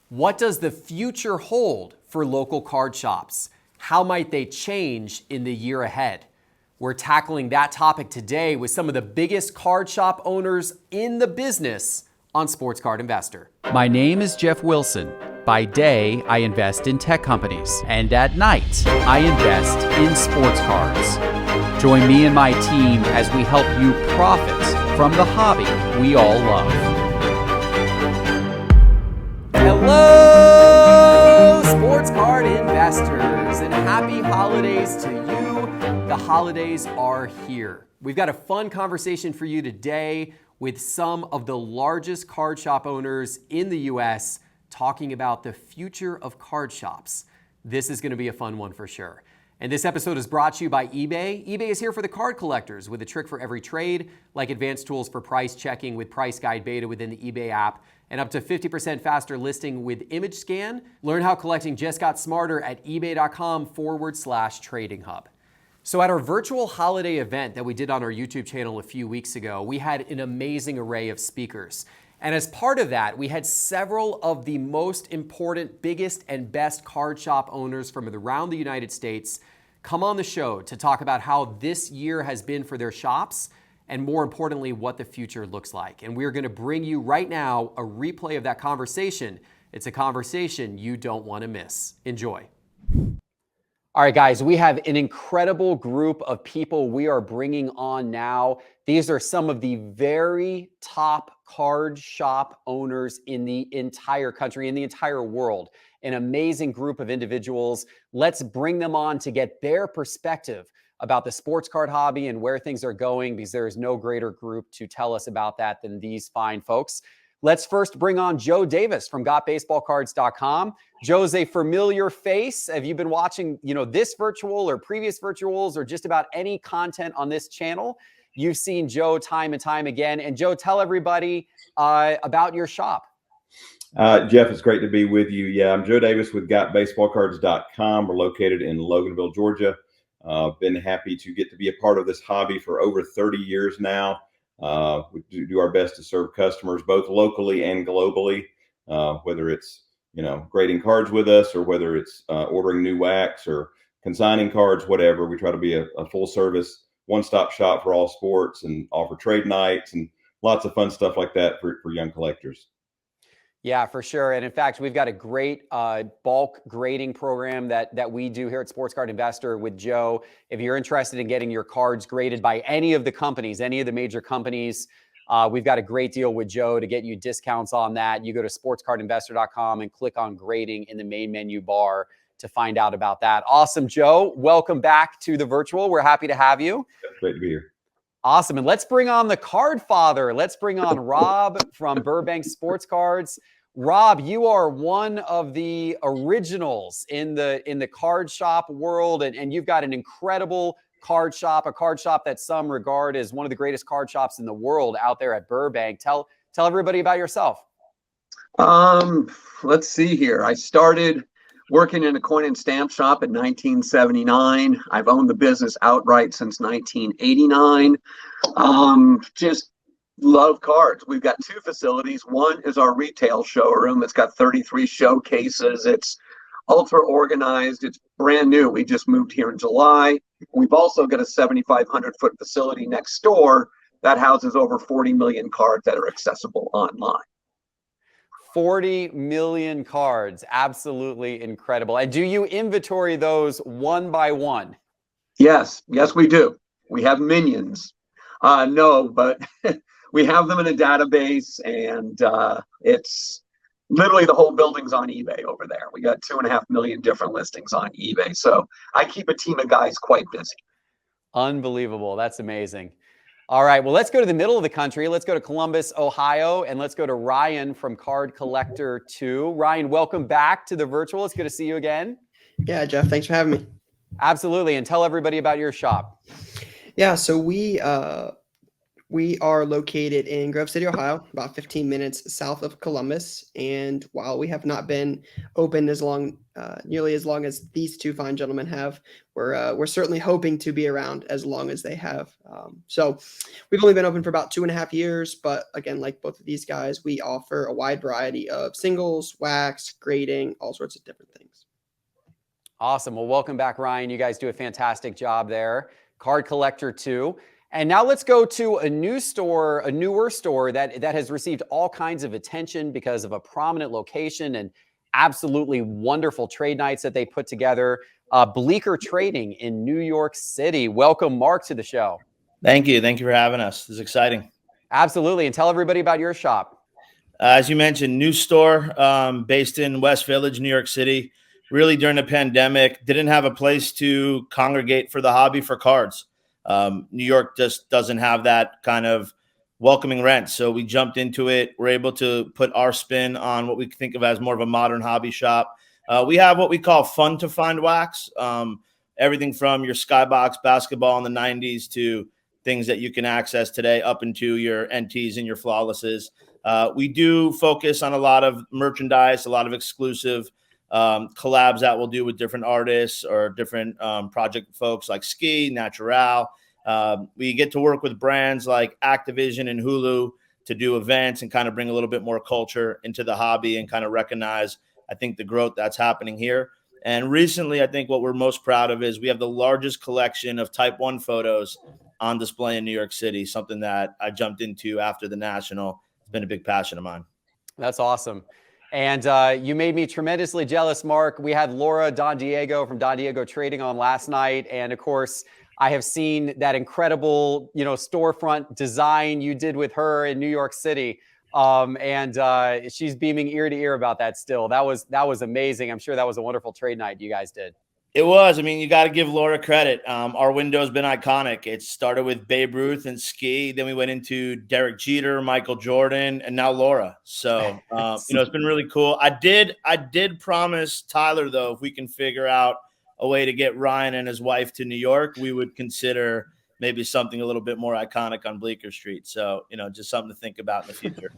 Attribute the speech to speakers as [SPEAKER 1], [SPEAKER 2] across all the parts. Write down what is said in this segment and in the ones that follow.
[SPEAKER 1] What does the future hold for local card shops? How might they change in the year ahead? We're tackling that topic today with some of the biggest card shop owners in the business on Sports Card Investor. My name is Jeff Wilson. By day, I invest in tech companies, and at night, I invest in sports cards. Join me and my team as we help you profit from the hobby we all love. Hello, sports card investors, and happy holidays to you. The holidays are here. We've got a fun conversation for you today with some of the largest card shop owners in the U.S. talking about the future of card shops. This is going to be a fun one for sure. And this episode is brought to you by eBay. eBay is here for the card collectors with a trick for every trade, like advanced tools for price checking with Price Guide Beta within the eBay app, and up to 50% faster listing with Image Scan. Learn how collecting just got smarter at ebay.com/trading hub. So at our virtual holiday event that we did on our YouTube channel a few weeks ago, we had an amazing array of speakers. And as part of that, we had several of the most important, biggest, and best card shop owners from around the United States come on the show to talk about how this year has been for their shops, and more importantly, what the future looks like. And we're going to bring you right now a replay of that conversation. It's a conversation you don't want to miss. Enjoy. All right, guys, we have an incredible group of people we are bringing on now. These are some of the very top card shop owners in the entire country, in the entire world. An amazing group of individuals. Let's bring them on to get their perspective about the sports card hobby and where things are going, because there is no greater group to tell us about that than these fine folks. Let's first bring on Joe Davis from GotBaseballCards.com. Joe's a familiar face. Have you been watching, this virtual or previous virtuals or just about any content on this channel? You've seen Joe time and time again. And Joe, tell everybody about your shop.
[SPEAKER 2] Jeff, it's great to be with you. Yeah, I'm Joe Davis with GotBaseballCards.com. We're located in Loganville, Georgia. Been happy to get to be a part of this hobby for over 30 years now. We do our best to serve customers both locally and globally, whether it's, grading cards with us or whether it's ordering new wax or consigning cards, whatever. We try to be a full service, one-stop shop for all sports and offer trade nights and lots of fun stuff like that for young collectors.
[SPEAKER 1] Yeah, for sure. And in fact, we've got a great bulk grading program that we do here at Sports Card Investor with Joe. If you're interested in getting your cards graded by any of the companies, any of the major companies, we've got a great deal with Joe to get you discounts on that. You go to sportscardinvestor.com and click on grading in the main menu bar to find out about that. Awesome, Joe. Welcome back to the virtual. We're happy to have you.
[SPEAKER 2] It's great to be here.
[SPEAKER 1] Awesome. And let's bring on the card father. Let's bring on Rob from Burbank Sports Cards. Rob, you are one of the originals in the card shop world, and you've got an incredible card shop, a card shop that some regard as one of the greatest card shops in the world out there at Burbank. Tell everybody about yourself.
[SPEAKER 3] Let's see here. I started working in a coin and stamp shop in 1979. I've owned the business outright since 1989. Just love cards. We've got two facilities. One is our retail showroom. It's got 33 showcases. It's ultra organized. It's brand new. We just moved here in July. We've also got a 7,500-foot facility next door that houses over 40 million cards that are accessible online.
[SPEAKER 1] 40 million cards. Absolutely incredible. And do you inventory those one by one?
[SPEAKER 3] Yes, we do. We have minions. No, but we have them in a database, and it's literally the whole building's on eBay over there. We got 2.5 million different listings on eBay. So I keep a team of guys quite busy.
[SPEAKER 1] Unbelievable. That's amazing. All right, well, let's go to the middle of the country. Let's go to Columbus, Ohio, and let's go to Ryan from Card Collector 2. Ryan, welcome back to the virtual. It's good to see you again.
[SPEAKER 4] Yeah, Jeff, thanks for having me.
[SPEAKER 1] Absolutely, and tell everybody about your shop.
[SPEAKER 4] Yeah, so we We are located in Grove City, Ohio, about 15 minutes south of Columbus. And while we have not been open nearly as long as these two fine gentlemen have, we're certainly hoping to be around as long as they have. So we've only been open for about 2.5 years, but again, like both of these guys, we offer a wide variety of singles, wax, grading, all sorts of different things.
[SPEAKER 1] Awesome. Well, welcome back, Ryan. You guys do a fantastic job there. Card collector too. And now let's go to a newer store that has received all kinds of attention because of a prominent location and absolutely wonderful trade nights that they put together. Bleecker Trading in New York City. Welcome, Mark, to the show.
[SPEAKER 5] Thank you. Thank you for having us. This is exciting.
[SPEAKER 1] Absolutely. And tell everybody about your shop.
[SPEAKER 5] As you mentioned, new store based in West Village, New York City. Really during the pandemic, didn't have a place to congregate for the hobby for cards. New York just doesn't have that kind of welcoming rent. So we jumped into it. We're able to put our spin on what we think of as more of a modern hobby shop. We have what we call fun to find wax. Everything from your skybox basketball in the 90s to things that you can access today up into your NTs and your flawlesses. We do focus on a lot of merchandise, a lot of exclusive collabs that we'll do with different artists or different project folks like Ski, Natural. We get to work with brands like Activision and Hulu to do events and kind of bring a little bit more culture into the hobby and kind of recognize, I think, the growth that's happening here. And recently, I think what we're most proud of is we have the largest collection of Type 1 photos on display in New York City, something that I jumped into after the National. It's been a big passion of mine.
[SPEAKER 1] That's awesome. And you made me tremendously jealous, Mark. We had Laura Don Diego from Don Diego Trading on last night. And of course, I have seen that incredible, storefront design you did with her in New York City. And she's beaming ear to ear about that still. That was amazing. I'm sure that was a wonderful trade night you guys did.
[SPEAKER 5] It was. I mean, you got to give Laura credit. Our window's been iconic. It started with Babe Ruth and Ski. Then we went into Derek Jeter, Michael Jordan, and now Laura. So, it's been really cool. I did promise Tyler, though, if we can figure out a way to get Ryan and his wife to New York, we would consider maybe something a little bit more iconic on Bleecker Street. So, just something to think about in the future.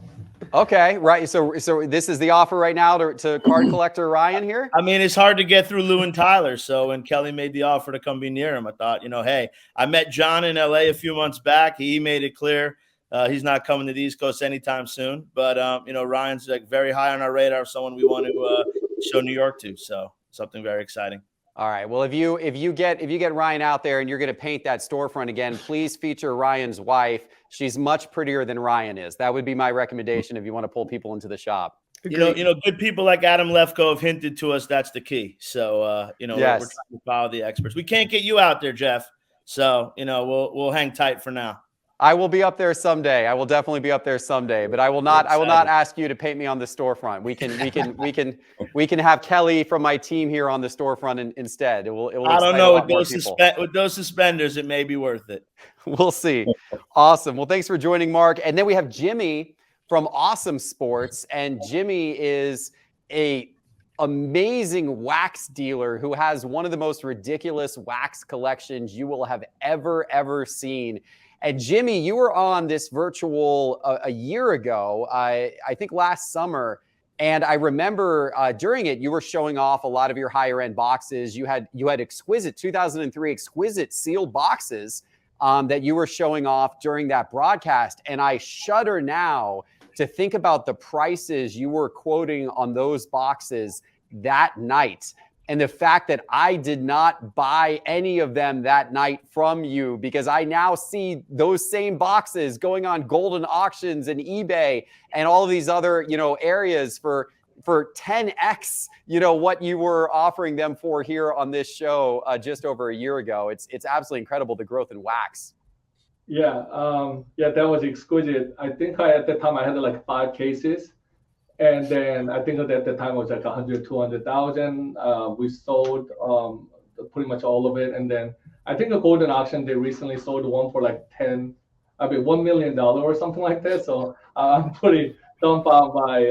[SPEAKER 1] Okay, right. So this is the offer right now to card collector Ryan here?
[SPEAKER 5] I mean, it's hard to get through Lou and Tyler. So when Kelly made the offer to come be near him, I thought, hey, I met John in LA a few months back. He made it clear he's not coming to the East Coast anytime soon. But, Ryan's like very high on our radar, someone we want to show New York to. So something very exciting.
[SPEAKER 1] All right. Well, if you get Ryan out there and you're going to paint that storefront again, please feature Ryan's wife. She's much prettier than Ryan is. That would be my recommendation if you want to pull people into the shop.
[SPEAKER 5] Good people like Adam Lefko have hinted to us that's the key. So,
[SPEAKER 1] yes.
[SPEAKER 5] We're trying to follow the experts. We can't get you out there, Jeff. So, we'll hang tight for now.
[SPEAKER 1] I will be up there someday. I will definitely be up there someday, but I will not ask you to paint me on the storefront. We can have Kelly from my team here on the storefront instead. It will
[SPEAKER 5] I don't know, with those suspenders, it may be worth it.
[SPEAKER 1] We'll see. Awesome. Well, thanks for joining, Mark. And then we have Jimmy from Awesome Sports, and Jimmy is a amazing wax dealer who has one of the most ridiculous wax collections you will have ever seen. And Jimmy, you were on this virtual a year ago, I think last summer. And I remember during it, you were showing off a lot of your higher end boxes. You had exquisite 2003 exquisite sealed boxes that you were showing off during that broadcast. And I shudder now to think about the prices you were quoting on those boxes that night. And the fact that I did not buy any of them that night from you, because I now see those same boxes going on Golden Auctions and eBay and all of these other, areas for 10x, what you were offering them for here on this show just over a year ago. It's absolutely incredible, the growth in wax.
[SPEAKER 6] Yeah, that was exquisite. I think at the time I had like 5 cases. And then I think at the time it was like 100, 200,000. We sold pretty much all of it. And then I think a Golden Auction, they recently sold one for like $1 million or something like that. So I'm pretty dumbfounded by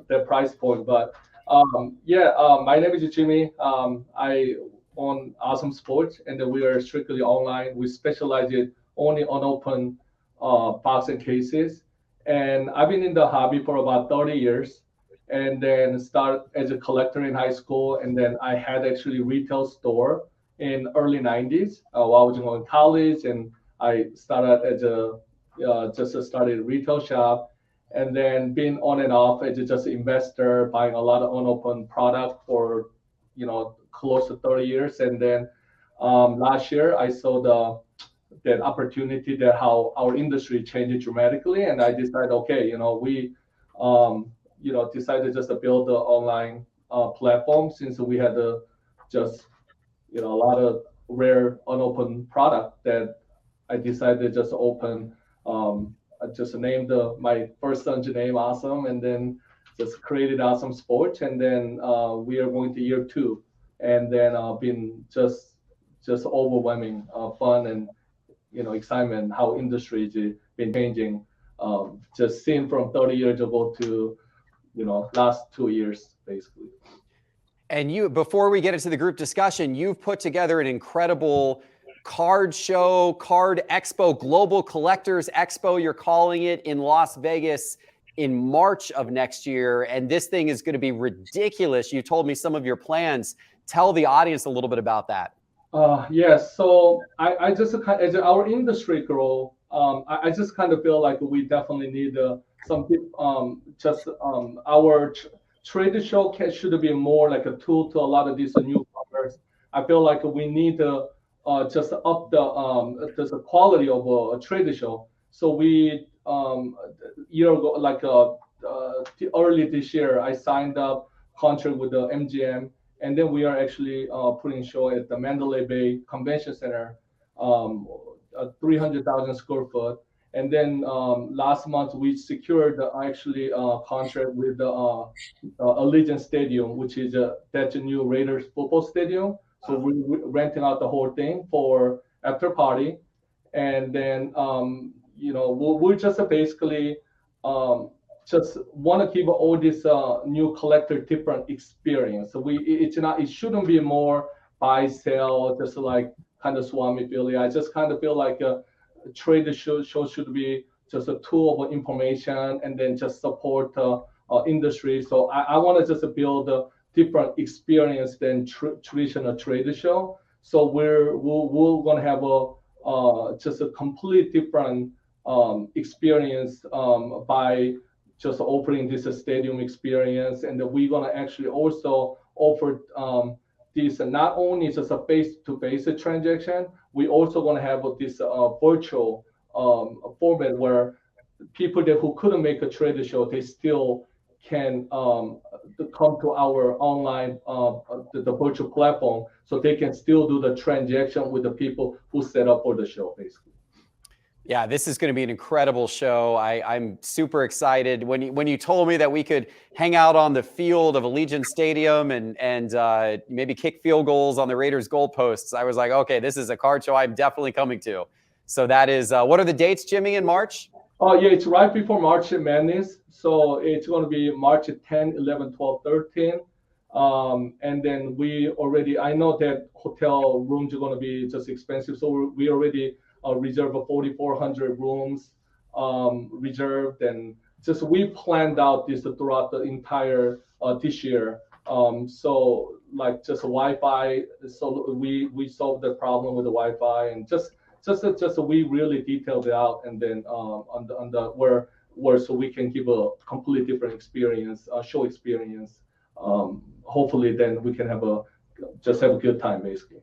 [SPEAKER 6] their price point. But my name is Jimmy. I own Awesome Sports, and then we are strictly online. We specialize in only on open box and cases. And I've been in the hobby for about 30 years, and then start as a collector in high school. And then I had actually retail store in early 90s while I was going to college, and I started as a started retail shop, and then been on and off as just an investor, buying a lot of unopened product for close to 30 years. And then last year I saw that opportunity, that how our industry changed dramatically, and I decided, okay, we decided just to build the online platform, since we had just a lot of rare unopened product, that I decided just to open. I just named my first son's name Awesome, and then just created Awesome Sports, and then we are going to year 2, and then been just overwhelming fun and excitement how industry has been changing. Just seen from 30 years ago to last 2 years basically.
[SPEAKER 1] And you, before we get into the group discussion, you've put together an incredible card show, card expo, global collectors expo, you're calling it, in Las Vegas in March of next year. And this thing is going to be ridiculous. You told me some of your plans. Tell the audience a little bit about that.
[SPEAKER 6] Yes. So I just, as our industry grow, I just kind of feel like we definitely need our trade show should be more like a tool to a lot of these newcomers. I feel like we need to just up the quality of a trade show. So we year ago, like early this year, I signed up contract with the MGM, and then we are actually putting show at the Mandalay Bay Convention Center, 300,000 square foot. And then last month we secured actually contract with the Allegiant Stadium, which is that's a new Raiders football stadium. So we're renting out the whole thing for after party, and then we're just basically just want to keep all this new collector different experience. So it shouldn't be more buy sell, just like kind of Swami Philly. I just kind of feel like a trade show should be just a tool of information, and then just support industry. So I want to just build a different experience than traditional trade show. So we're going to have just a complete different experience by just offering this stadium experience. And then we're going to actually also offer this not only just a face-to-face transaction, we also going to have this virtual format where people who couldn't make a trade show, they still can come to our online the virtual platform, so they can still do the transaction with the people who set up for the show basically.
[SPEAKER 1] Yeah, this is going to be an incredible show. I'm super excited. When you told me that we could hang out on the field of Allegiant Stadium and maybe kick field goals on the Raiders goalposts, I was like, okay, this is a card show I'm definitely coming to. So that is, what are the dates, Jimmy, in March?
[SPEAKER 6] Oh, yeah, it's right before March Madness. So it's going to be March 10, 11, 12, 13. And then I know that hotel rooms are going to be just expensive. So we already reserved 4,400 rooms reserved. And just we planned out this throughout the entire this year. So like just Wi-Fi. So we solved the problem with the Wi-Fi, and just we really detailed it out, and then on the where so we can give a completely different experience, show experience. Hopefully then we can have a good time basically.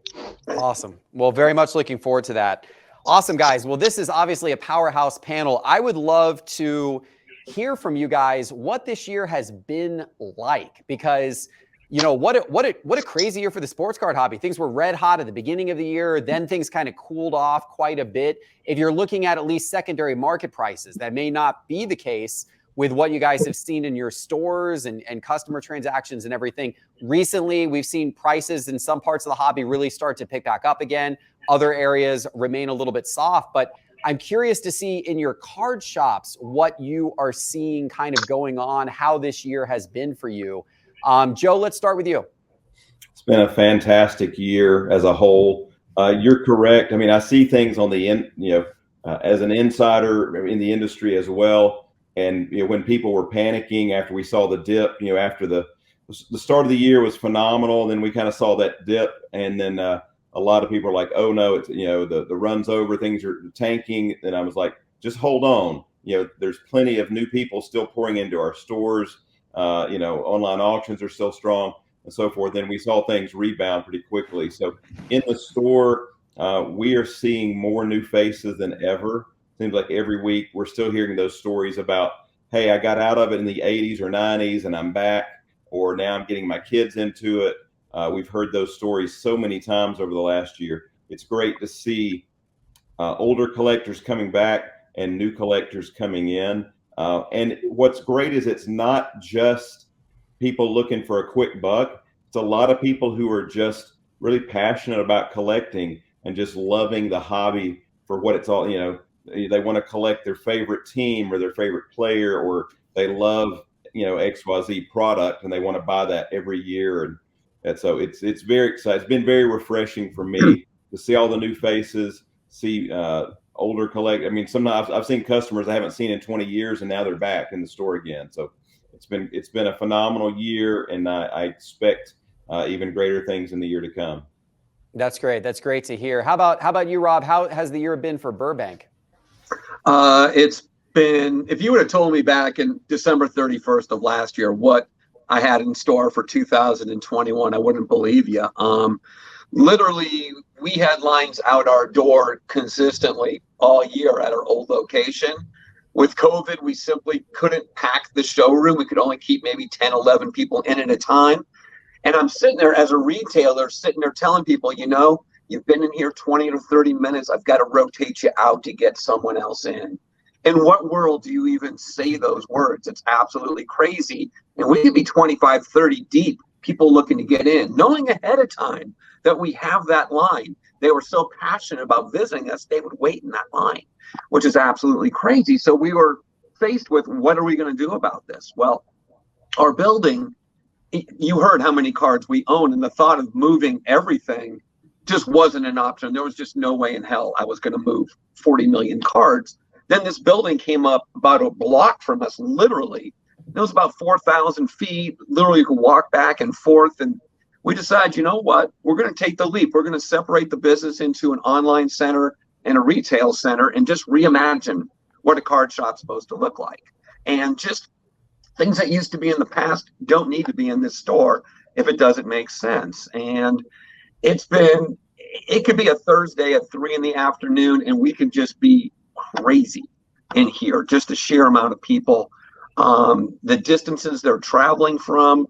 [SPEAKER 1] Awesome. Well, very much looking forward to that. Awesome, guys. Well, this is obviously a powerhouse panel. I would love to hear from you guys what this year has been like, because what a crazy year for the sports card hobby. Things were red hot at the beginning of the year. Then things kind of cooled off quite a bit. If you're looking at least secondary market prices, that may not be the case with what you guys have seen in your stores and customer transactions and everything. Recently, we've seen prices in some parts of the hobby really start to pick back up again. Other areas remain a little bit soft, but I'm curious to see in your card shops what you are seeing kind of going on, how this year has been for you. Joe, let's start with you.
[SPEAKER 2] It's been a fantastic year as a whole. You're correct. I mean, I see things on the end, as an insider in the industry as well. And when people were panicking after we saw the dip, after the start of the year was phenomenal, and then we kind of saw that dip, and then a lot of people are like, "Oh no, it's the run's over, things are tanking." And I was like, "Just hold on. There's plenty of new people still pouring into our stores. Online auctions are still strong, and so forth." Then we saw things rebound pretty quickly. So in the store, we are seeing more new faces than ever. Seems like every week we're still hearing those stories about, "Hey, I got out of it in the 80s or 90s and I'm back," or "Now I'm getting my kids into it." We've heard those stories so many times over the last year. It's great to see older collectors coming back and new collectors coming in. And what's great is it's not just people looking for a quick buck. It's a lot of people who are just really passionate about collecting and just loving the hobby for what it's all, they want to collect their favorite team or their favorite player, or they love, XYZ product and they want to buy that every year. And so it's very exciting. It's been very refreshing for me to see all the new faces, see older collect. I mean, sometimes I've seen customers I haven't seen in 20 years, and now they're back in the store again. So it's been a phenomenal year, and I expect even greater things in the year to come.
[SPEAKER 1] That's great. That's great to hear. How about you, Rob? How has the year been for Burbank?
[SPEAKER 3] It's been, if you would have told me back in December 31st of last year what I had in store for 2021, I wouldn't believe you. Literally, we had lines out our door consistently all year at our old location. With COVID, we simply couldn't pack the showroom. We could only keep maybe 10, 11 people in at a time. And I'm sitting there as a retailer, sitting there telling people, you've been in here 20 to 30 minutes. I've got to rotate you out to get someone else in. In what world do you even say those words? It's absolutely crazy. And we could be 25, 30 deep, people looking to get in, knowing ahead of time that we have that line. They were so passionate about visiting us, they would wait in that line, which is absolutely crazy. So we were faced with, what are we going to do about this? Well, our building, you heard how many cards we own, and the thought of moving everything just wasn't an option. There was just no way in hell I was going to move 40 million cards. Then this building came up about a block from us, literally. It was about 4,000 feet. Literally, you could walk back and forth. And we decided, you know what? We're going to take the leap. We're going to separate the business into an online center and a retail center and just reimagine what a card shop's supposed to look like. And just things that used to be in the past don't need to be in this store if it doesn't make sense. And it could be a Thursday at 3 p.m, and we could just be crazy in here, just the sheer amount of people. The distances they're traveling from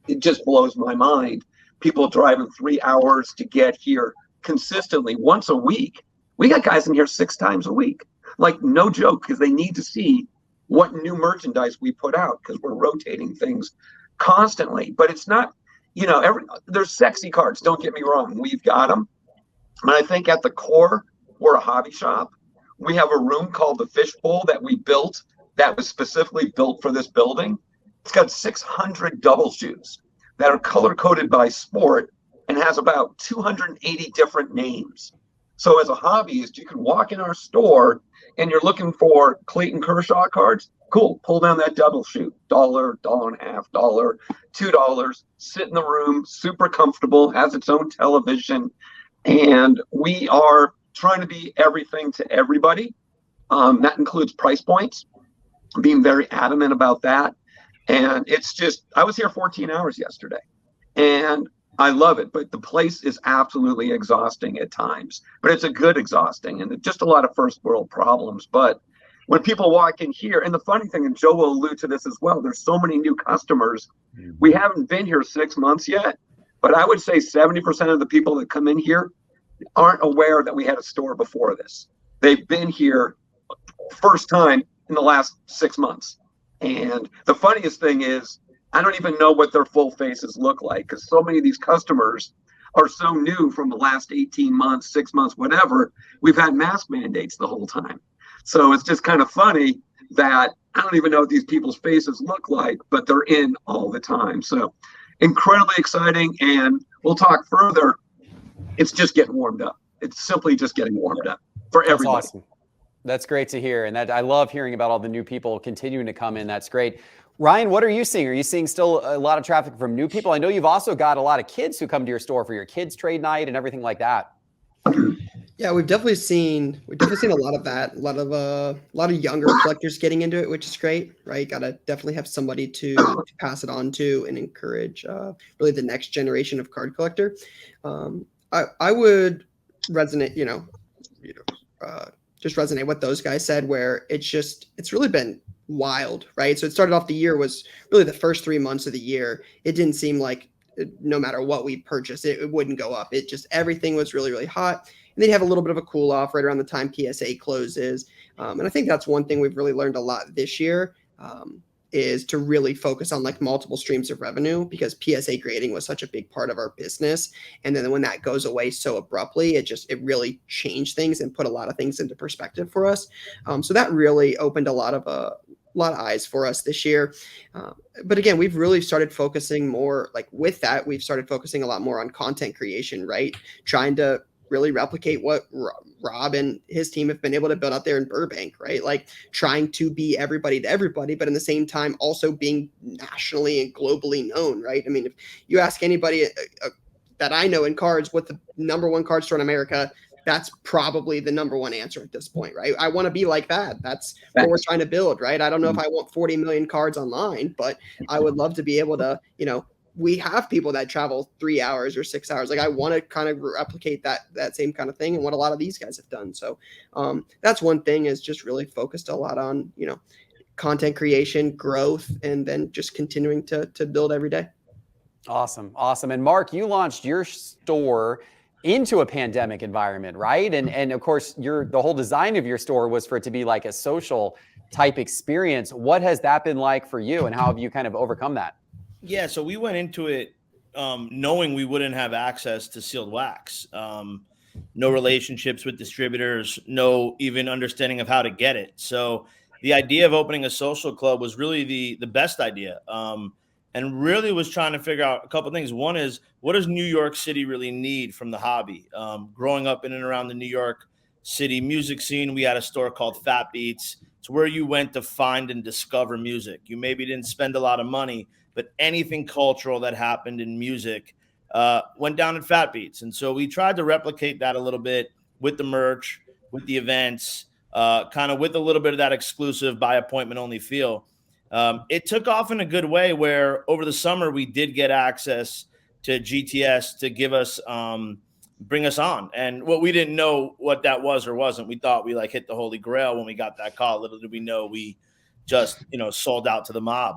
[SPEAKER 3] it just blows my mind. People driving 3 hours to get here consistently once a week. We got guys in here 6 times a week, like no joke, because they need to see what new merchandise we put out, because we're rotating things constantly. But it's not, there's sexy cards, don't get me wrong, we've got them. And I think at the core, we're a hobby shop. We have a room called the Fishbowl that we built, that was specifically built for this building. It's got 600 double shoes that are color-coded by sport and has about 280 different names. So as a hobbyist, you can walk in our store and you're looking for Clayton Kershaw cards. Cool, pull down that double shoe, $1, $1.50, $2, sit in the room, super comfortable, has its own television. And we are trying to be everything to everybody. That includes price points, being very adamant about that. And it's just, I was here 14 hours yesterday and I love it, but the place is absolutely exhausting at times, but it's a good exhausting and just a lot of first world problems. But when people walk in here, and the funny thing, and Joe will allude to this as well, there's so many new customers. We haven't been here 6 months yet, but I would say 70% of the people that come in here aren't aware that we had a store before this. They've been here first time in the last 6 months. And the funniest thing is, I don't even know what their full faces look like, because so many of these customers are so new from the last 18 months, 6 months, whatever. We've had mask mandates the whole time. So it's just kind of funny that I don't even know what these people's faces look like, but they're in all the time. So incredibly exciting. And we'll talk further. It's just getting warmed up. It's simply just getting warmed up for everybody.
[SPEAKER 1] That's awesome. That's great to hear. And that I love hearing about all the new people continuing to come in. That's great. Ryan, what are you seeing? Are you seeing still a lot of traffic from new people? I know you've also got a lot of kids who come to your store for your kids trade night and everything like that.
[SPEAKER 4] Yeah, we've definitely seen a lot of that. A lot of younger collectors getting into it, which is great, right? Gotta definitely have somebody to pass it on to and encourage really the next generation of card collector. I would resonate, just resonate what those guys said, where it's really been wild, right? So it started off, the year was really the first 3 months of the year. It didn't seem like no matter what we purchased, it wouldn't go up. It just, everything was really, really hot. And then you have a little bit of a cool off right around the time PSA closes. And I think that's one thing we've really learned a lot this year, is to really focus on like multiple streams of revenue, because PSA grading was such a big part of our business. And then when that goes away so abruptly, it really changed things and put a lot of things into perspective for us. So that really opened a lot of eyes for us this year. But again, we've really started focusing more, like with that, we've started focusing a lot more on content creation, right? Trying to really replicate what Rob and his team have been able to build out there in Burbank, right? Like trying to be everybody to everybody, but in the same time also being nationally and globally known, right? I mean, if you ask anybody that I know in cards what the number one card store in America, that's probably the number one answer at this point, right? I want to be like that. That's what we're trying to build, right? I don't know if I want 40 million cards online, but I would love to be able to, we have people that travel 3 hours or 6 hours. Like I want to kind of replicate that same kind of thing, and what a lot of these guys have done. So that's one thing, is just really focused a lot on, content creation, growth, and then just continuing to build every day.
[SPEAKER 1] Awesome. And Mark, you launched your store into a pandemic environment, right? And of course, the whole design of your store was for it to be like a social type experience. What has that been like for you, and how have you kind of overcome that?
[SPEAKER 5] Yeah, so we went into it knowing we wouldn't have access to sealed wax, no relationships with distributors, no even understanding of how to get it. So the idea of opening a social club was really the best idea, and really was trying to figure out a couple of things. One is, what does New York City really need from the hobby? Growing up in and around the New York City music scene, we had a store called Fat Beats. It's where you went to find and discover music. You maybe didn't spend a lot of money, but anything cultural that happened in music went down at Fat Beats. And so we tried to replicate that a little bit with the merch, with the events, kind of with a little bit of that exclusive by appointment only feel. It took off in a good way, where over the summer we did get access to GTS to give us, bring us on. And what we didn't know what that was or wasn't. We thought we hit the Holy Grail when we got that call. Little did we know we just, sold out to the mob.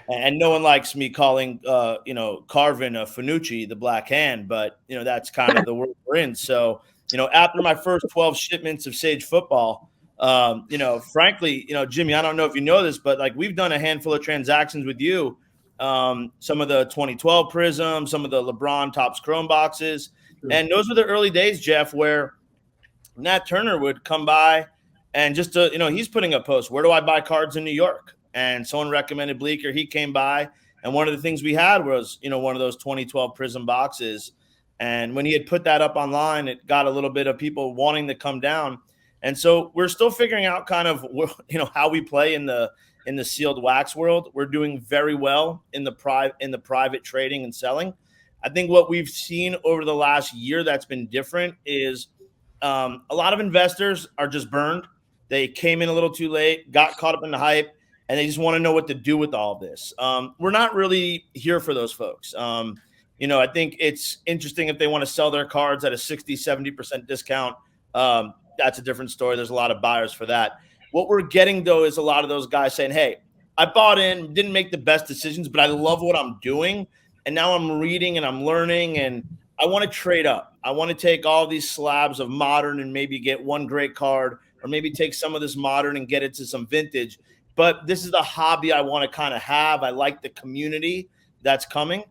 [SPEAKER 5] And no one likes me calling, Carvin a Fanucci, the Black Hand, but, that's kind of the world we're in. So, after my first 12 shipments of Sage football, frankly, Jimmy, I don't know if you know this, but we've done a handful of transactions with you. Some of the 2012 Prism, some of the LeBron Topps Chrome boxes. And those were the early days, Jeff, where Nat Turner would come by and just, he's putting up posts. Where do I buy cards in New York? And someone recommended Bleecker. He came by, and one of the things we had was, one of those 2012 Prism boxes. And when he had put that up online, it got a little bit of people wanting to come down. And so we're still figuring out kind of, how we play in the sealed wax world. We're doing very well in the private trading and selling. I think what we've seen over the last year that's been different is a lot of investors are just burned. They came in a little too late, got caught up in the hype, and they just want to know what to do with all of this. We're not really here for those folks. I think it's interesting if they want to sell their cards at a 60, 70% discount. That's a different story. There's a lot of buyers for that. What we're getting, though, is a lot of those guys saying, hey, I bought in, didn't make the best decisions, but I love what I'm doing. And now I'm reading and I'm learning, and I want to trade up. I want to take all these slabs of modern and maybe get one great card, or maybe take some of this modern and get it to some vintage. But this is the hobby I want to kind of have. I like the community that's coming,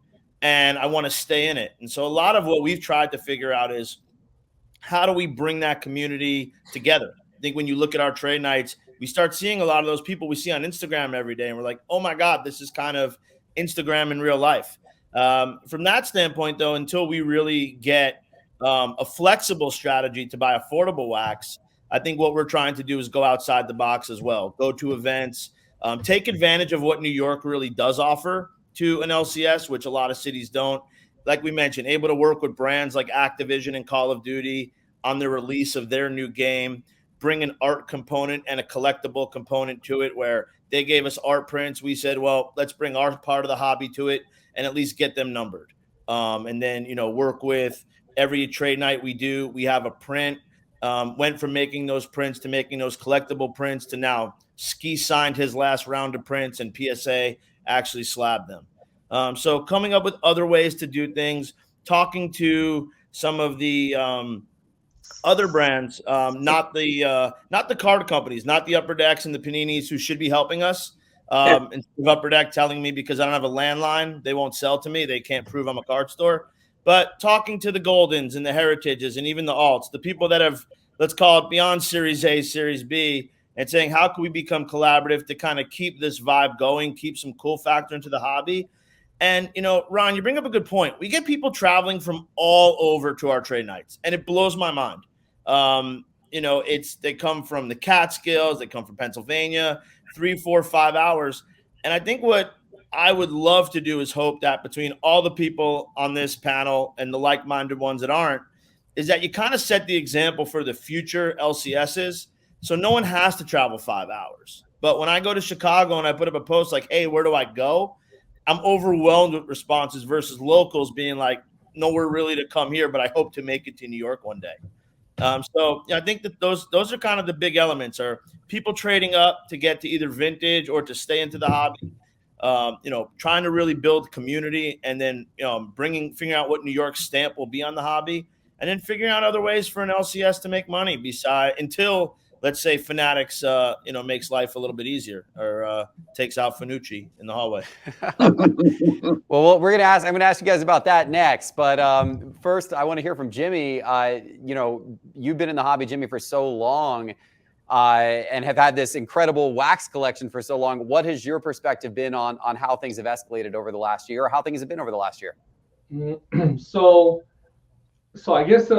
[SPEAKER 5] and I want to stay in it. And so a lot of what we've tried to figure out is, how do we bring that community together? I think when you look at our trade nights, we start seeing a lot of those people we see on Instagram every day, and we're like, oh my God, this is kind of Instagram in real life. From that standpoint, though, until we really get a flexible strategy to buy affordable wax, I think what we're trying to do is go outside the box as well, go to events, take advantage of what New York really does offer to an LCS, which a lot of cities don't. Like we mentioned, able to work with brands like Activision and Call of Duty on the release of their new game, bring an art component and a collectible component to it where they gave us art prints. We said, well, let's bring our part of the hobby to it and at least get them numbered. And then, work with every trade night we do. We have a print, went from making those prints to making those collectible prints to now Ski signed his last round of prints and PSA actually slabbed them. So coming up with other ways to do things, talking to some of the other brands, not the card companies, not the Upper Decks and the Paninis who should be helping us. Instead of Upper Deck telling me because I don't have a landline, they won't sell to me. They can't prove I'm a card store. But talking to the Goldens and the Heritages and even the Alts, the people that have, let's call it beyond Series A, Series B, and saying, how can we become collaborative to kind of keep this vibe going, keep some cool factor into the hobby? And, Ron, you bring up a good point. We get people traveling from all over to our trade nights, and it blows my mind. They come from the Catskills, they come from Pennsylvania, 3, 4, 5 hours. And I think what I would love to do is hope that between all the people on this panel and the like-minded ones that aren't, is that you kind of set the example for the future LCSs. So no one has to travel 5 hours. But when I go to Chicago and I put up a post like, hey, where do I go? I'm overwhelmed with responses versus locals being like, nowhere really to come here, but I hope to make it to New York one day. I think that those are kind of the big elements, are people trading up to get to either vintage or to stay into the hobby. Trying to really build community, and then figuring out what New York's stamp will be on the hobby, and then figuring out other ways for an LCS to make money until, let's say, Fanatics makes life a little bit easier, or takes out Fanucci in the hallway.
[SPEAKER 1] Well, I'm going to ask you guys about that next. But first, I want to hear from Jimmy. You've been in the hobby, Jimmy, for so long, and have had this incredible wax collection for so long. What has your perspective been on how things have escalated over the last year, or how things have been over the last year?
[SPEAKER 6] So I guess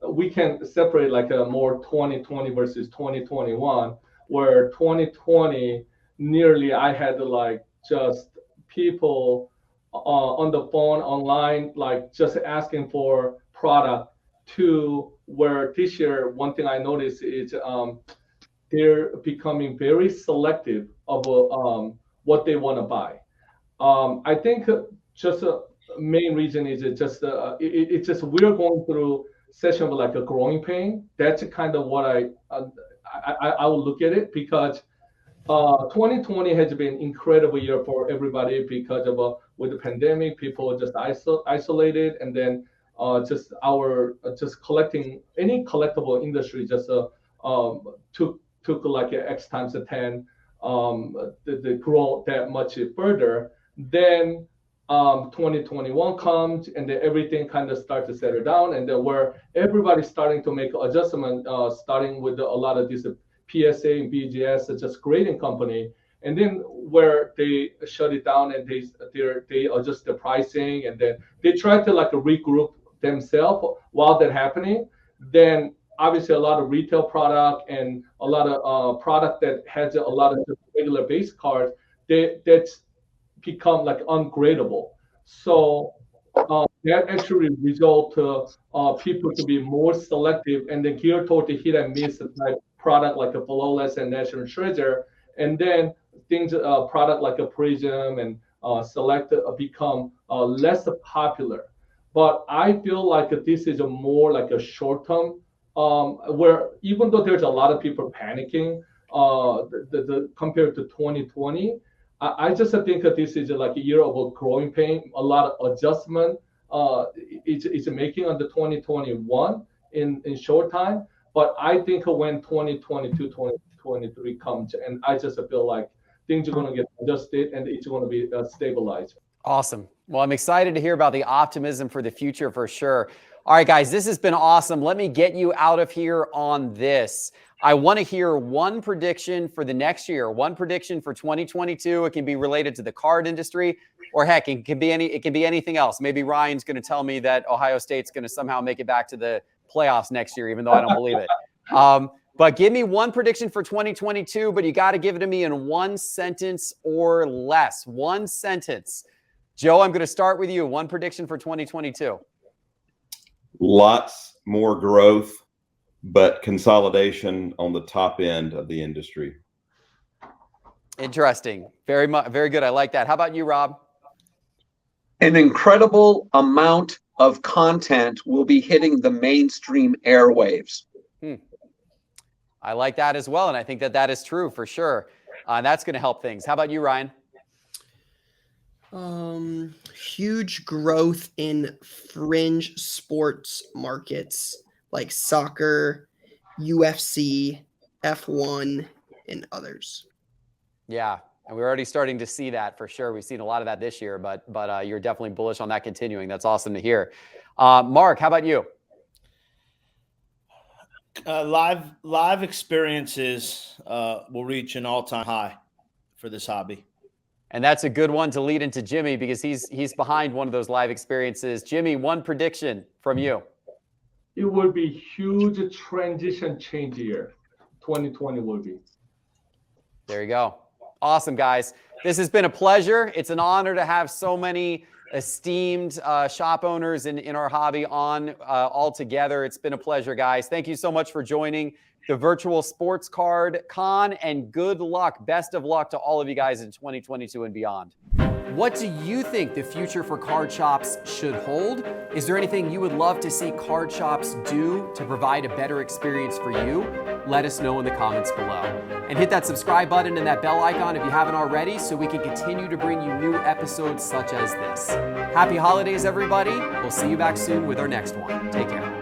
[SPEAKER 6] we can separate like a more 2020 versus 2021, where 2020 nearly I had like just people on the phone, online, like just asking for product, to where this year one thing I noticed is they're becoming very selective of what they want to buy. I think just main reason is it's just we're going through session with like a growing pain. That's kind of what I will look at it, because 2020 has been incredible year for everybody because of with the pandemic, people just isolated, and then just collecting any collectible industry just took like X times 10 the grow that much further. Then 2021 comes, and then everything kind of starts to settle down, and then where everybody's starting to make adjustment, starting with a lot of these PSA and BGS, just grading company, and then where they shut it down and they adjust the pricing, and then they try to like regroup themselves while that's happening. Then obviously a lot of retail product and a lot of product that has a lot of regular base cards, that's become like ungradable. So that actually result to people to be more selective and then geared toward the hit and miss type product like a Flawless and National Treasure, and then things product like a Prism and Select become less popular. But I feel like this is a more like a short term, where even though there's a lot of people panicking compared to 2020, I just think that this is like a year of a growing pain, a lot of adjustment it's making on the 2021 in short time. But I think when 2022, 2023 comes, and I just feel like things are going to get adjusted and it's going to be stabilized.
[SPEAKER 1] Awesome. Well, I'm excited to hear about the optimism for the future for sure. All right, guys, this has been awesome. Let me get you out of here on this. I want to hear one prediction for the next year, one prediction for 2022. It can be related to the card industry, or heck, it can be anything else. Maybe Ryan's going to tell me that Ohio State's going to somehow make it back to the playoffs next year, even though I don't believe it. But give me one prediction for 2022, but you got to give it to me in one sentence or less. One sentence. Joe, I'm going to start with you. One prediction for 2022.
[SPEAKER 2] Lots more growth, but consolidation on the top end of the industry.
[SPEAKER 1] Interesting. Very good. I like that. How about you, Rob?
[SPEAKER 3] An incredible amount of content will be hitting the mainstream airwaves.
[SPEAKER 1] I like that as well, and I think that is true for sure. That's going to help things. How about you, Ryan?
[SPEAKER 4] Huge growth in fringe sports markets like soccer, UFC, F1, and others.
[SPEAKER 1] Yeah, and we're already starting to see that for sure. We've seen a lot of that this year, but you're definitely bullish on that continuing. That's awesome to hear. Mark, how about you?
[SPEAKER 5] Live experiences will reach an all-time high for this hobby.
[SPEAKER 1] And that's a good one to lead into Jimmy because he's behind one of those live experiences. Jimmy, one prediction from you.
[SPEAKER 6] It will be huge transition change year. 2020 will be.
[SPEAKER 1] There you go. Awesome, guys. This has been a pleasure. It's an honor to have so many esteemed shop owners in our hobby on all together. It's been a pleasure, guys. Thank you so much for joining the Virtual Sports Card Con, and good luck. Best of luck to all of you guys in 2022 and beyond. What do you think the future for card shops should hold? Is there anything you would love to see card shops do to provide a better experience for you? Let us know in the comments below. And hit that subscribe button and that bell icon if you haven't already so we can continue to bring you new episodes such as this. Happy holidays, everybody. We'll see you back soon with our next one. Take care.